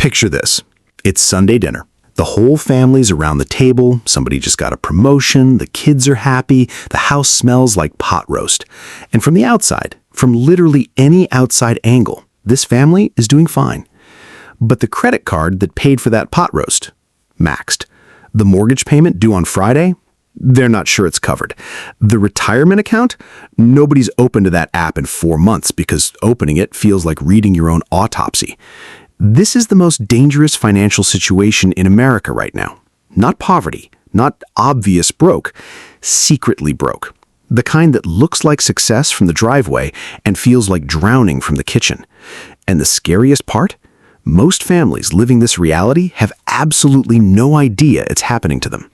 Picture this. It's Sunday dinner. The whole family's around the table, somebody just got a promotion, the kids are happy, the house smells like pot roast. And from the outside, from literally any outside angle, this family is doing fine. But the credit card that paid for that pot roast, maxed. The mortgage payment due on Friday, they're not sure it's covered. The retirement account, nobody's opened to that app in 4 months because opening it feels like reading your own autopsy. This is the most dangerous financial situation in America right now. Not poverty, not obvious broke, secretly broke. The kind that looks like success from the driveway and feels like drowning from the kitchen. And the scariest part? Most families living this reality have absolutely no idea it's happening to them.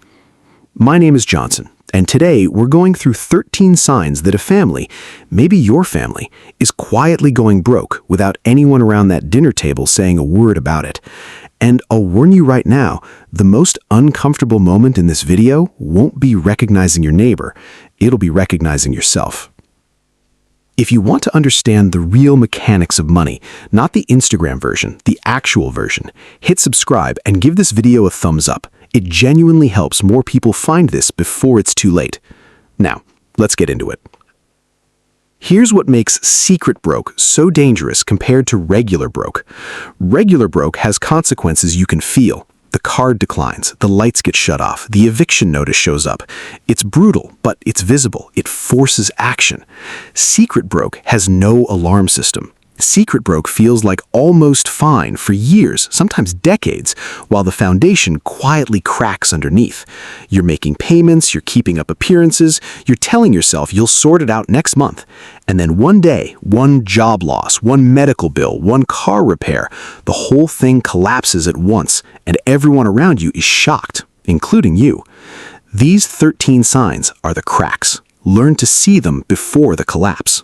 My name is Johnson, and today we're going through 13 signs that a family, maybe your family, is quietly going broke without anyone around that dinner table saying a word about it. And I'll warn you right now, the most uncomfortable moment in this video won't be recognizing your neighbor, it'll be recognizing yourself. If you want to understand the real mechanics of money, not the Instagram version, the actual version, hit subscribe and give this video a thumbs up. It genuinely helps more people find this before it's too late. Now, let's get into it. Here's what makes secret broke so dangerous compared to regular broke. Regular broke has consequences you can feel. The card declines, the lights get shut off, the eviction notice shows up. It's brutal, but it's visible. It forces action. Secret broke has no alarm system. Secret broke feels like almost fine for years, sometimes decades, while the foundation quietly cracks underneath. You're making payments, you're keeping up appearances, you're telling yourself you'll sort it out next month. And then one day, one job loss, one medical bill, one car repair, the whole thing collapses at once, and everyone around you is shocked, including you. These 13 signs are the cracks. Learn to see them before the collapse.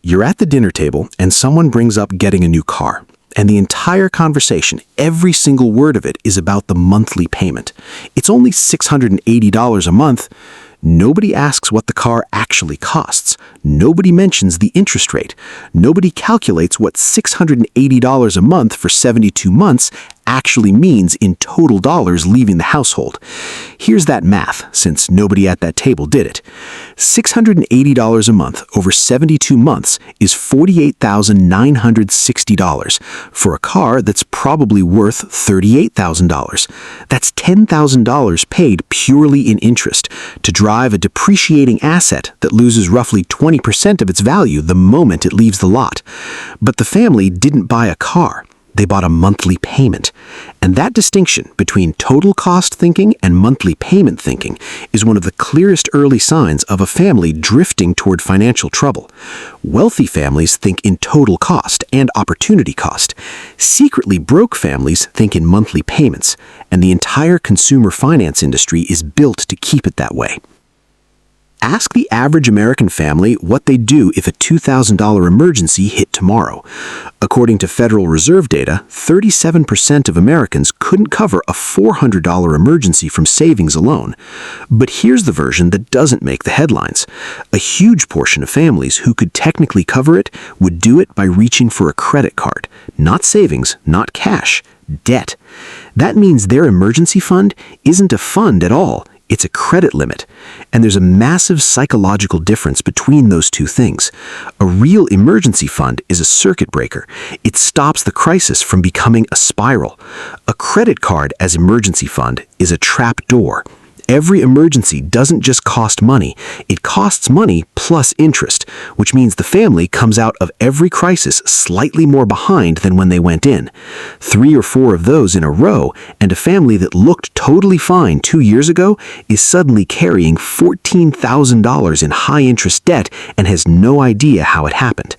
You're at the dinner table and someone brings up getting a new car. And the entire conversation, every single word of it, is about the monthly payment. It's only $680 a month. Nobody asks what the car actually costs. Nobody mentions the interest rate. Nobody calculates what $680 a month for 72 months actually means in total dollars leaving the household. Here's that math, since nobody at that table did it. $680 a month over 72 months is $48,960 for a car that's probably worth $38,000. That's $10,000 paid purely in interest to drive a depreciating asset that loses roughly 20% of its value the moment it leaves the lot. But the family didn't buy a car. They bought a monthly payment. And that distinction between total cost thinking and monthly payment thinking is one of the clearest early signs of a family drifting toward financial trouble. Wealthy families think in total cost and opportunity cost. Secretly broke families think in monthly payments, and the entire consumer finance industry is built to keep it that way. Ask the average American family what they'd do if a $2,000 emergency hit tomorrow. According to Federal Reserve data, 37% of Americans couldn't cover a $400 emergency from savings alone. But here's the version that doesn't make the headlines. A huge portion of families who could technically cover it would do it by reaching for a credit card. Not savings, not cash, debt. That means their emergency fund isn't a fund at all. It's a credit limit, and there's a massive psychological difference between those two things. A real emergency fund is a circuit breaker. It stops the crisis from becoming a spiral. A credit card as emergency fund is a trap door. Every emergency doesn't just cost money, it costs money plus interest, which means the family comes out of every crisis slightly more behind than when they went in. 3 or 4 of those in a row, and a family that looked totally fine 2 years ago is suddenly carrying $14,000 in high-interest debt and has no idea how it happened.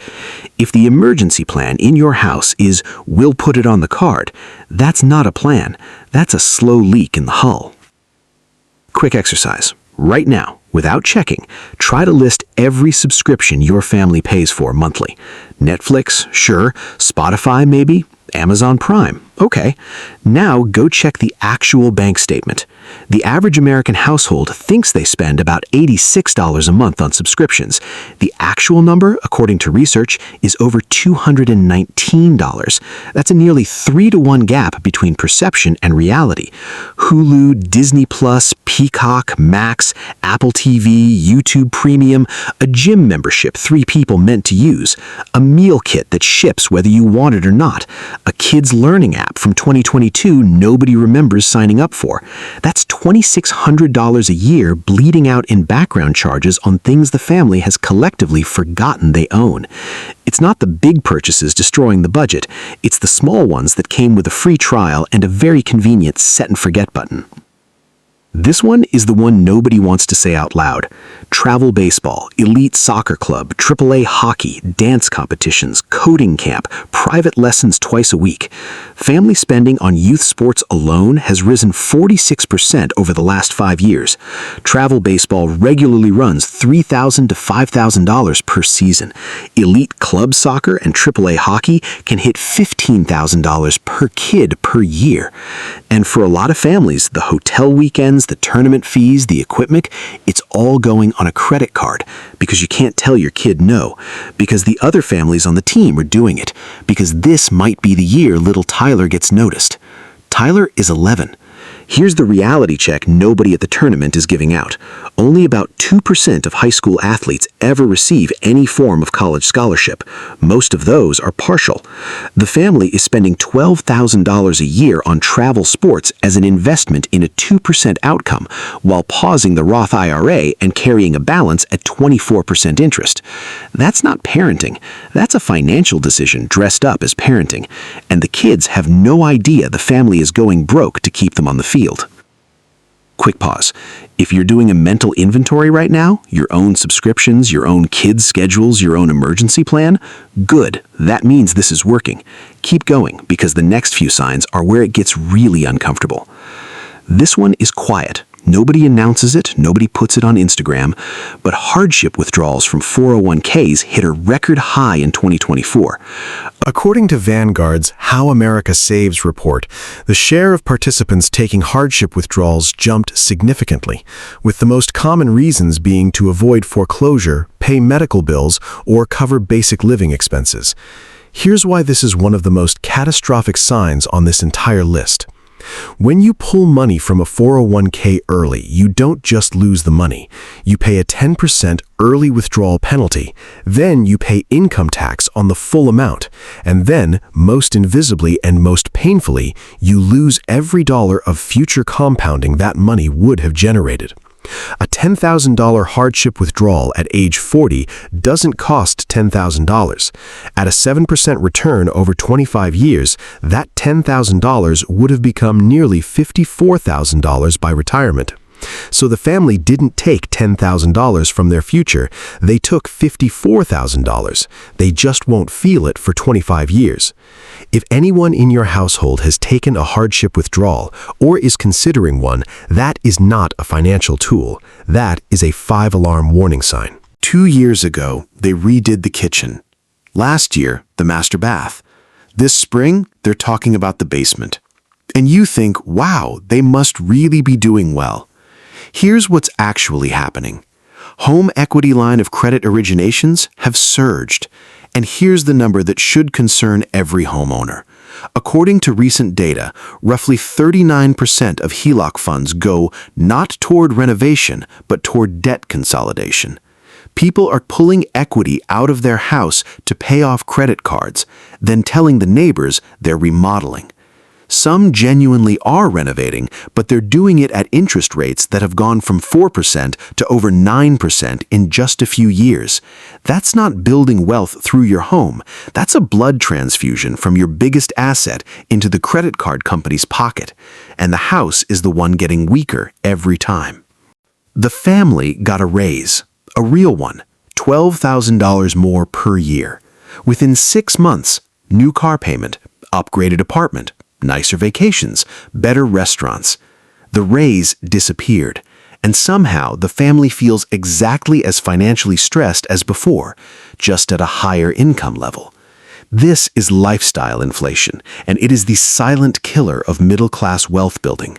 If the emergency plan in your house is, "we'll put it on the card," that's not a plan. That's a slow leak in the hull. Quick exercise. Right now, without checking, try to list every subscription your family pays for monthly. Netflix, sure. Spotify, maybe. Amazon Prime. Okay, now go check the actual bank statement. The average American household thinks they spend about $86 a month on subscriptions. The actual number, according to research, is over $219. That's a nearly 3-to-1 gap between perception and reality. Hulu, Disney Plus, Peacock, Max, Apple TV, YouTube Premium, a gym membership 3 people meant to use, a meal kit that ships whether you want it or not, a kids' learning app from 2022 nobody remembers signing up for. That's $2,600 a year bleeding out in background charges on things the family has collectively forgotten they own. It's not the big purchases destroying the budget, it's the small ones that came with a free trial and a very convenient set and forget button. This one is the one nobody wants to say out loud. Travel baseball, elite soccer club, AAA hockey, dance competitions, coding camp, private lessons twice a week. Family spending on youth sports alone has risen 46% over the last 5 years. Travel baseball regularly runs $3,000 to $5,000 per season. Elite club soccer and AAA hockey can hit $15,000 per kid per year. And for a lot of families, the hotel weekends, the tournament fees, the equipment, it's all going on a credit card because you can't tell your kid no, because the other families on the team are doing it, because this might be the year little Tyler gets noticed. Tyler is 11. Here's the reality check nobody at the tournament is giving out. Only about 2% of high school athletes ever receive any form of college scholarship. Most of those are partial. The family is spending $12,000 a year on travel sports as an investment in a 2% outcome, while pausing the Roth IRA and carrying a balance at 24% interest. That's not parenting. That's a financial decision dressed up as parenting. And the kids have no idea the family is going broke to keep them on the field. Quick pause. If you're doing a mental inventory right now, your own subscriptions, your own kids' schedules, your own emergency plan, good. That means this is working. Keep going, because the next few signs are where it gets really uncomfortable. This one is quiet. Nobody announces it, nobody puts it on Instagram, but hardship withdrawals from 401ks hit a record high in 2024. According to Vanguard's How America Saves report, the share of participants taking hardship withdrawals jumped significantly, with the most common reasons being to avoid foreclosure, pay medical bills, or cover basic living expenses. Here's why this is one of the most catastrophic signs on this entire list. When you pull money from a 401k early, you don't just lose the money. You pay a 10% early withdrawal penalty. Then you pay income tax on the full amount. And then, most invisibly and most painfully, you lose every dollar of future compounding that money would have generated. A $10,000 hardship withdrawal at age 40 doesn't cost $10,000. At a 7% return over 25 years, that $10,000 would have become nearly $54,000 by retirement. So the family didn't take $10,000 from their future, they took $54,000. They just won't feel it for 25 years. If anyone in your household has taken a hardship withdrawal or is considering one, that is not a financial tool. That is a 5-alarm warning sign. 2 years ago, they redid the kitchen. Last year, the master bath. This spring, they're talking about the basement. And you think, wow, they must really be doing well. Here's what's actually happening. Home equity line of credit originations have surged. And here's the number that should concern every homeowner. According to recent data, roughly 39% of HELOC funds go not toward renovation, but toward debt consolidation. People are pulling equity out of their house to pay off credit cards, then telling the neighbors they're remodeling. Some genuinely are renovating, but they're doing it at interest rates that have gone from 4% to over 9% in just a few years. That's not building wealth through your home. That's a blood transfusion from your biggest asset into the credit card company's pocket. And the house is the one getting weaker every time. The family got a raise, a real one, $12,000 more per year. Within 6 months, new car payment, upgraded apartment, nicer vacations, better restaurants. The raise disappeared, and somehow the family feels exactly as financially stressed as before, just at a higher income level. This is lifestyle inflation, and it is the silent killer of middle-class wealth building.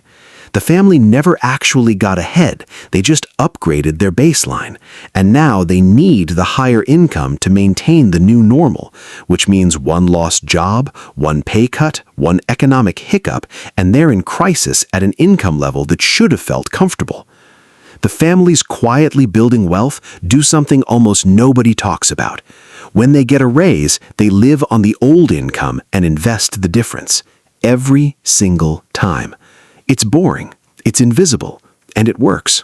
The family never actually got ahead, they just upgraded their baseline, and now they need the higher income to maintain the new normal, which means one lost job, one pay cut, one economic hiccup, and they're in crisis at an income level that should have felt comfortable. The families quietly building wealth do something almost nobody talks about. When they get a raise, they live on the old income and invest the difference. Every single time. It's boring, it's invisible, and it works.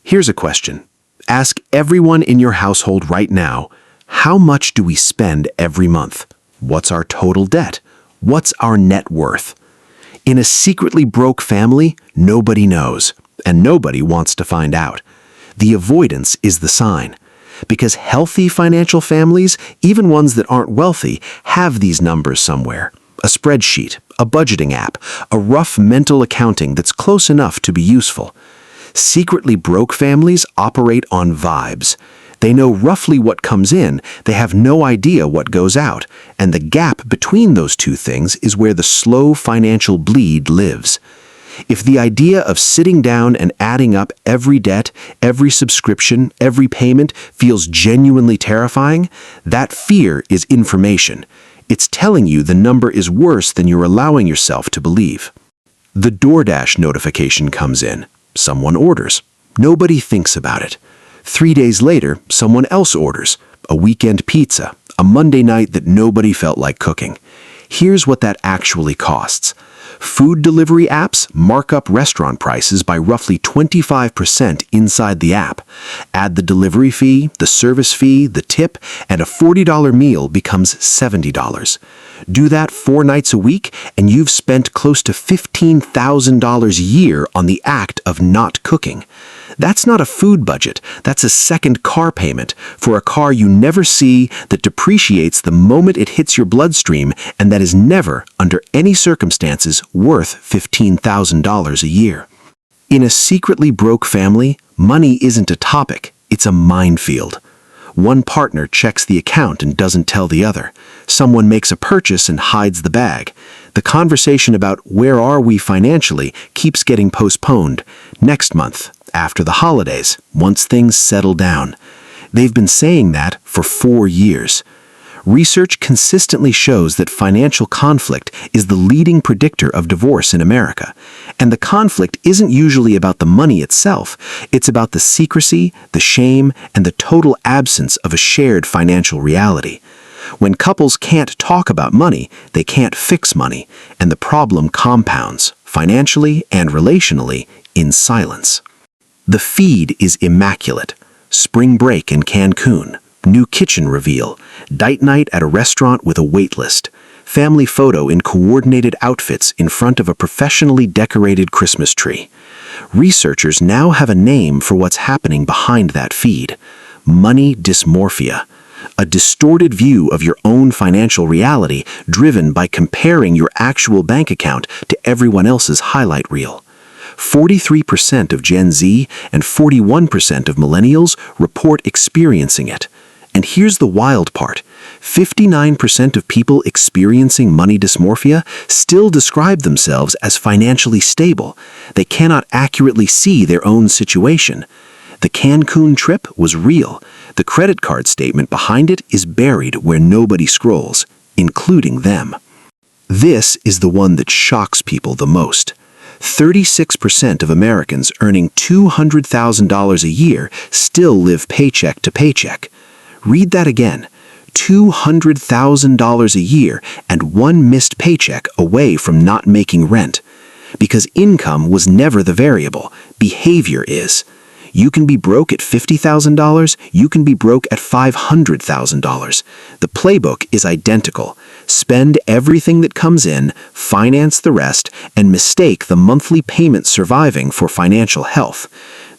Here's a question. Ask everyone in your household right now, how much do we spend every month? What's our total debt? What's our net worth? In a secretly broke family, nobody knows, and nobody wants to find out. The avoidance is the sign. Because healthy financial families, even ones that aren't wealthy, have these numbers somewhere. A spreadsheet, a budgeting app, a rough mental accounting that's close enough to be useful. Secretly broke families operate on vibes. They know roughly what comes in, they have no idea what goes out, and the gap between those two things is where the slow financial bleed lives. If the idea of sitting down and adding up every debt, every subscription, every payment feels genuinely terrifying, that fear is information. It's telling you the number is worse than you're allowing yourself to believe. The DoorDash notification comes in. Someone orders. Nobody thinks about it. 3 days later, someone else orders. A weekend pizza, a Monday night that nobody felt like cooking. Here's what that actually costs. Food delivery apps mark up restaurant prices by roughly 25% inside the app. Add the delivery fee, the service fee, the tip, and a $40 meal becomes $70. Do that 4 nights a week, and you've spent close to $15,000 a year on the act of not cooking. That's not a food budget, that's a second car payment for a car you never see that depreciates the moment it hits your bloodstream and that is never, under any circumstances, worth $15,000 a year. In a secretly broke family, money isn't a topic, it's a minefield. One partner checks the account and doesn't tell the other. Someone makes a purchase and hides the bag. The conversation about where are we financially keeps getting postponed. Next month, after the holidays, once things settle down. They've been saying that for 4 years. Research consistently shows that financial conflict is the leading predictor of divorce in America. And the conflict isn't usually about the money itself. It's about the secrecy, the shame, and the total absence of a shared financial reality. When couples can't talk about money, they can't fix money, and the problem compounds, financially and relationally, in silence. The feed is immaculate. Spring break in Cancun, new kitchen reveal, date night at a restaurant with a wait list, family photo in coordinated outfits in front of a professionally decorated Christmas tree. Researchers now have a name for what's happening behind that feed: money dysmorphia. A distorted view of your own financial reality driven by comparing your actual bank account to everyone else's highlight reel. 43% of Gen Z and 41% of millennials report experiencing it. And here's the wild part. 59% of people experiencing money dysmorphia still describe themselves as financially stable. They cannot accurately see their own situation. The Cancun trip was real. The credit card statement behind it is buried where nobody scrolls, including them. This is the one that shocks people the most. 36% of Americans earning $200,000 a year still live paycheck to paycheck. Read that again. $200,000 a year and one missed paycheck away from not making rent. Because income was never the variable, behavior is. You can be broke at $50,000, you can be broke at $500,000. The playbook is identical. Spend everything that comes in, finance the rest, and mistake the monthly payment surviving for financial health.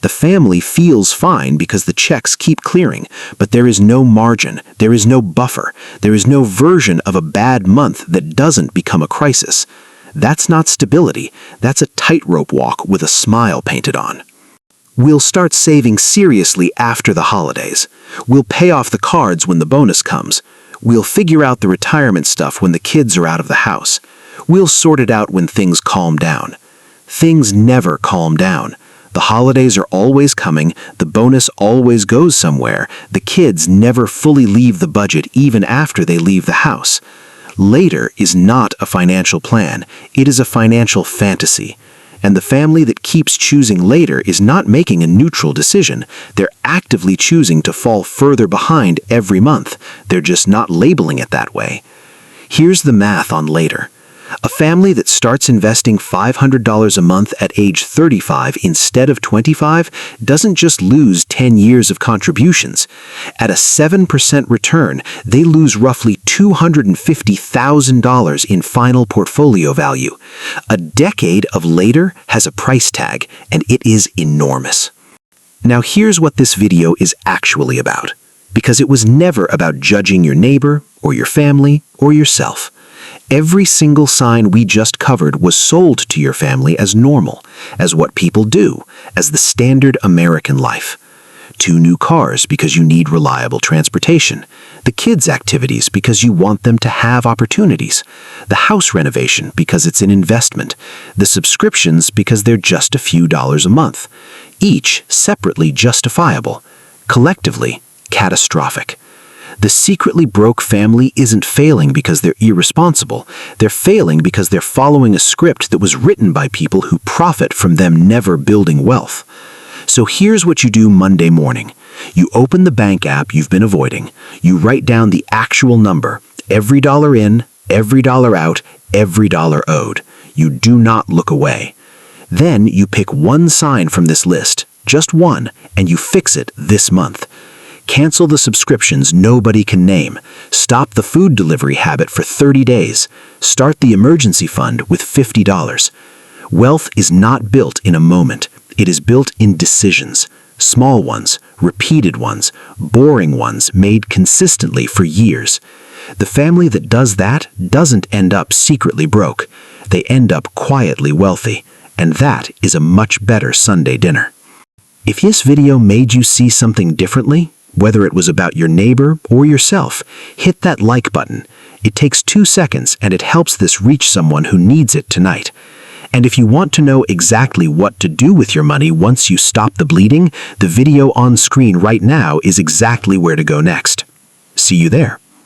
The family feels fine because the checks keep clearing, but there is no margin, there is no buffer, there is no version of a bad month that doesn't become a crisis. That's not stability, that's a tightrope walk with a smile painted on. We'll start saving seriously after the holidays. We'll pay off the cards when the bonus comes. We'll figure out the retirement stuff when the kids are out of the house. We'll sort it out when things calm down. Things never calm down. The holidays are always coming, the bonus always goes somewhere, the kids never fully leave the budget even after they leave the house. Later is not a financial plan, it is a financial fantasy. And the family that keeps choosing later is not making a neutral decision. They're actively choosing to fall further behind every month. They're just not labeling it that way. Here's the math on later. A family that starts investing $500 a month at age 35 instead of 25 doesn't just lose 10 years of contributions. At a 7% return, they lose roughly $250,000 in final portfolio value. A decade of later has a price tag, and it is enormous. Now here's what this video is actually about, because it was never about judging your neighbor, or your family, or yourself. Every single sign we just covered was sold to your family as normal, as what people do, as the standard American life. 2 new cars because you need reliable transportation, the kids' activities because you want them to have opportunities, the house renovation because it's an investment, the subscriptions because they're just a few dollars a month, each separately justifiable, collectively catastrophic. The secretly broke family isn't failing because they're irresponsible. They're failing because they're following a script that was written by people who profit from them never building wealth. So here's what you do Monday morning. You open the bank app you've been avoiding. You write down the actual number, every dollar in, every dollar out, every dollar owed. You do not look away. Then you pick one sign from this list, just one, and you fix it this month. Cancel the subscriptions nobody can name. Stop the food delivery habit for 30 days. Start the emergency fund with $50. Wealth is not built in a moment. It is built in decisions. Small ones, repeated ones, boring ones made consistently for years. The family that does that doesn't end up secretly broke. They end up quietly wealthy. And that is a much better Sunday dinner. If this video made you see something differently, whether it was about your neighbor or yourself, hit that like button. It takes 2 seconds and it helps this reach someone who needs it tonight. And if you want to know exactly what to do with your money once you stop the bleeding, the video on screen right now is exactly where to go next. See you there.